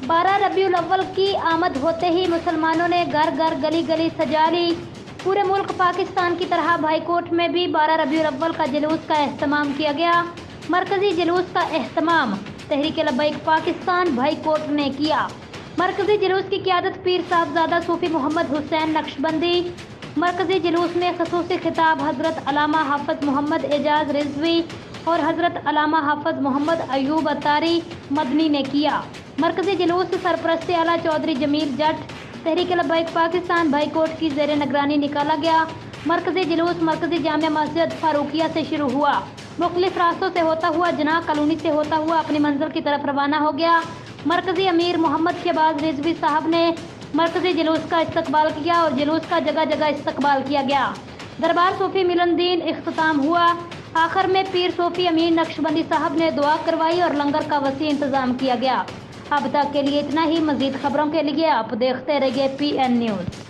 12 रबी उल अव्वल की आमद होते ही मुसलमानों ने घर घर गली गली सजा ली। पूरे मुल्क पाकिस्तान की तरह भाईकोट में भी 12 रबी उल अव्वल का जुलूस का एहतमाम किया गया। मरकजी जुलूस का एहतमाम तहरीक लब्बैक पाकिस्तान भाईकोट ने किया। मरकजी जुलूस की क़ियादत पीर साहबजादा सूफी मोहम्मद हुसैन नक्शबंदी। मरकजी जुलूस में खसूसी खिताब हज़रत अल्लामा हाफ़िज़ मोहम्मद एजाज रिजवी और हज़रत अल्लामा हाफ़िज़ मोहम्मद अयूब अतारी मदनी ने किया। मरकजी जुलूस सरपरस्ती आला चौधरी जमील जट तहरीक लब्बैक पाकिस्तान भाईकोट की ज़ेर निगरानी निकाला गया। मरकजी जुलूस मरकजी जामिया मस्जिद फारूकिया से शुरू हुआ, मुख्तलिफ रास्तों से होता हुआ जनाह कॉलोनी से होता हुआ अपनी मंजिल की तरफ रवाना हो गया। मरकजी अमीर मोहम्मद शहबाज रिजवी साहब ने मरकजी जुलूस का इस्तकबाल किया और जुलूस का जगह जगह इस्तकबाल किया गया। दरबार सूफी मिलन दीन इख्तिताम हुआ। आखिर में पीर सूफी अमीर नक्शबंदी साहब ने दुआ करवाई और लंगर का वसी इंतज़ाम किया गया। अब तक के लिए इतना ही। मज़ीद खबरों के लिए आप देखते रहिए PN न्यूज़।